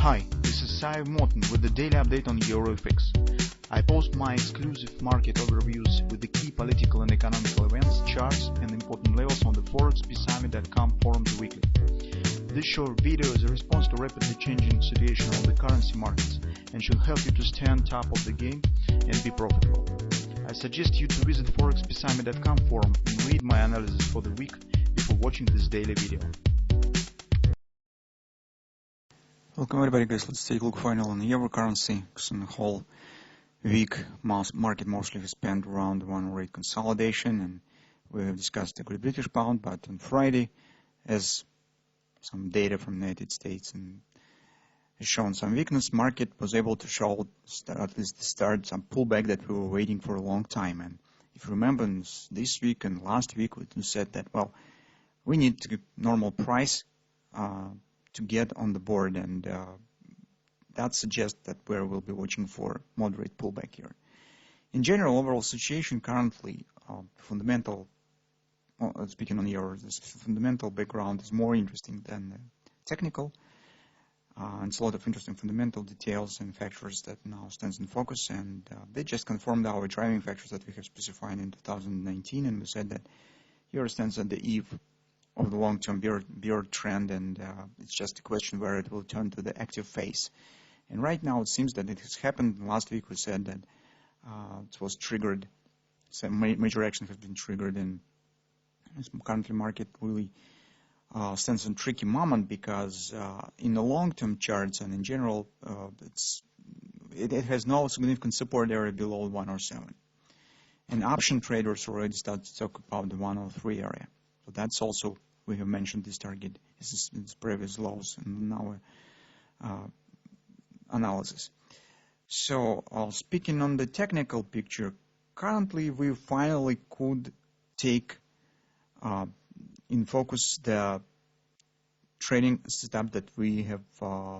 Hi, this is Sive Morten with the daily update on EuroFX. I post my exclusive market overviews with the key political and economical events, charts, and important levels on the ForexPeaceArmy.com forums weekly. This short video is a response to rapidly changing situation on the currency markets and should help you to stay on top of the game and be profitable. I suggest you to visit ForexPeaceArmy.com forum and read my analysis for the week before watching this daily video. Welcome everybody, guys. Let's take a look finally on the euro currency, because in the whole week market mostly has spent around one rate consolidation, and we have discussed the Great British pound. But on Friday, as some data from the United States and has shown some weakness, market was able to show at least start some pullback that we were waiting for a long time. And if you remember, this week and last week we said that, well, we need to get normal price to get on the board, and that suggests that we will be watching for moderate pullback here. In general, overall situation currently, fundamental, speaking on euro, this fundamental background is more interesting than technical. And it's a lot of interesting fundamental details and factors that now stands in focus, and they just confirmed our driving factors that we have specified in 2019, and we said that euro stands at the eve of the long-term bear trend, and it's just a question where it will turn to the active phase. And right now it seems that it has happened. Last week we said that it was triggered, some major action has been triggered, and currently market really stands in a tricky moment, because in the long-term charts and in general it has no significant support area below 107, and option traders already start to talk about the 103 area. So that's also, we have mentioned this target is its previous lows in our analysis. So speaking on the technical picture, currently we finally could take in focus the trading setup that we have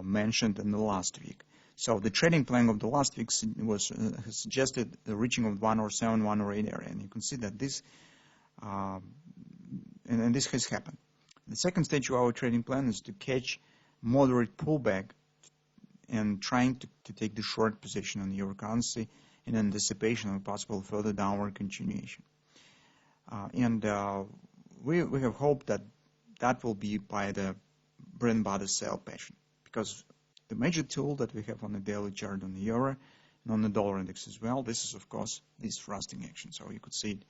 mentioned in the last week. So the trading plan of the last week was has suggested the reaching of 107, 108 area, and you can see that this and this has happened. The second stage of our trading plan is to catch moderate pullback and trying to take the short position on the euro currency in anticipation of a possible further downward continuation. We have hoped that that will be by the bread and butter sell pattern, because the major tool that we have on the daily chart on the euro and on the dollar index as well, this is of course this thrusting action. So you could see it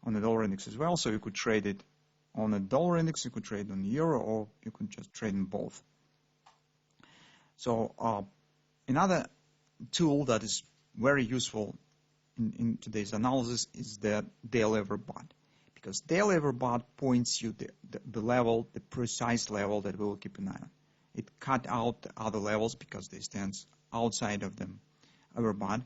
on the dollar index as well. So you could trade it on the dollar index, you could trade on the euro, or you could just trade in both. So another tool that is very useful in today's analysis is the daily overbought, because daily overbought points you the level, the precise level that we will keep an eye on. It cut out the other levels because they stand outside of them overbought,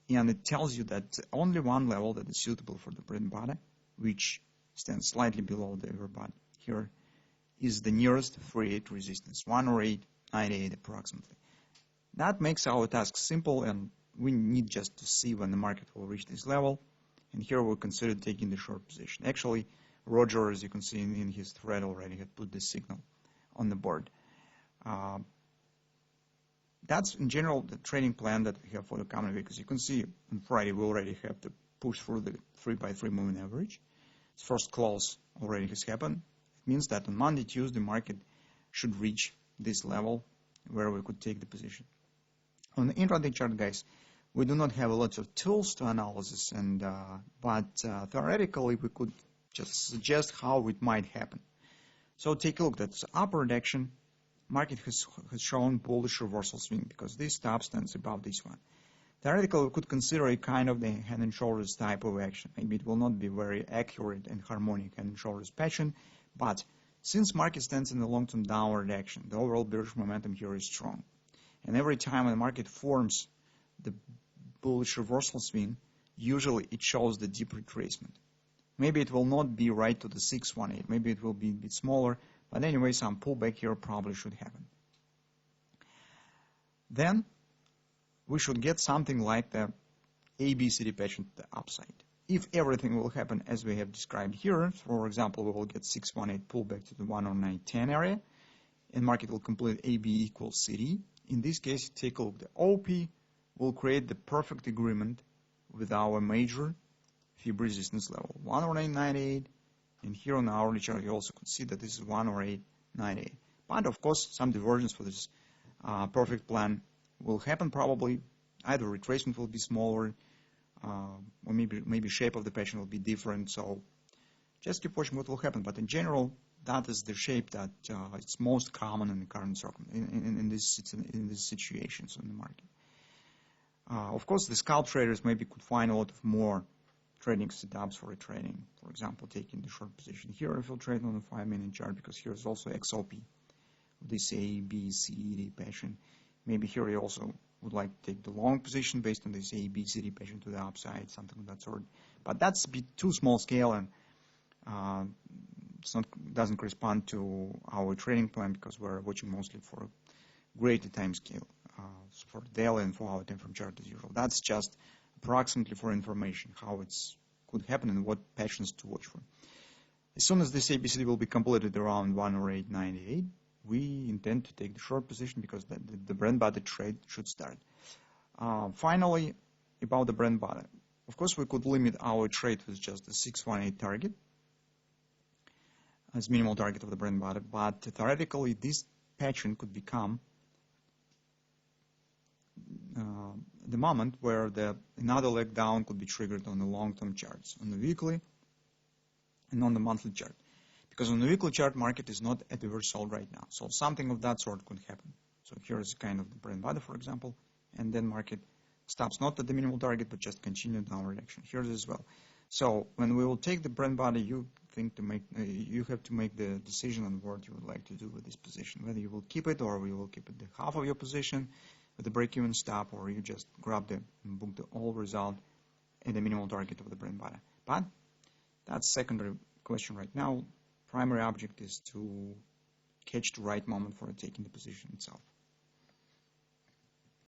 and it tells you that only one level that is suitable for the bread and butter, which stands slightly below the overbought here, is the nearest 3-8 resistance, 108.98 approximately. That makes our task simple, and we need just to see when the market will reach this level, and here we'll consider taking the short position. Actually, Roger, as you can see in his thread, already had put this signal on the board. That's in general the trading plan that we have for the coming week. As you can see, on Friday we already have to push through the 3x3 moving average. Its first close already has happened. It means that on Monday, Tuesday, market should reach this level where we could take the position. On the intraday chart, guys, we do not have a lot of tools to analysis, and but theoretically we could just suggest how it might happen. So take a look. That's upward action. Market has shown bullish reversal swing because this top stands above this one. Theoretically, we could consider a kind of the head and shoulders type of action. Maybe it will not be very accurate and harmonic head and shoulders pattern, but since market stands in the long-term downward action, the overall bearish momentum here is strong. And every time the market forms the bullish reversal swing, usually it shows the deep retracement. Maybe it will not be right to the 618, maybe it will be a bit smaller, but anyway, some pullback here probably should happen. Then we should get something like the ABCD pattern to the upside. If everything will happen as we have described here, for example, we will get 618 pullback to the 109.10 area, and market will complete AB equals CD, in this case, take a look. The OP will create the perfect agreement with our major fib resistance level, 108.98, and here on the hourly chart you also could see that this is 108.98. But of course, some divergence for this perfect plan will happen probably. Either retracement will be smaller, or maybe shape of the pattern will be different. So just keep watching what will happen. But in general, that is the shape that it's most common in the current in these situations in the market. Of course, the scalp traders maybe could find a lot of more trading setups for trading. For example, taking the short position here if you'll trade on the 5-minute chart, because here is also XOP, this A, B, C, D pattern. Maybe here you also would like to take the long position based on this A, B, C, D pattern to the upside, something of that sort. But that's a bit too small scale, and doesn't correspond to our trading plan, because we're watching mostly for greater time scale, for daily and 4-hour time frame chart as usual. That's just approximately for information, how it could happen and what patterns to watch for. As soon as this ABCD will be completed around 108.98, we intend to take the short position, because the bread and butter trade should start. Finally, about the bread and butter. Of course, we could limit our trade with just the 618 target as minimal target of the bread and butter, but theoretically this pattern could become the moment where another leg down could be triggered on the long-term charts, on the weekly and on the monthly chart. Because on the weekly chart, market is not at the reversal right now. So something of that sort could happen. So here is kind of the bread and butter, for example, and then market stops not at the minimal target, but just continue downward action. Here as well. So when we will take the bread and butter, you have to make the decision on what you would like to do with this position, whether you will keep it or you will keep it the half of your position with the break-even stop, or you just grab and book the all result at the minimal target of the bread and butter. But that's secondary question right now. Primary object is to catch the right moment for taking the position itself.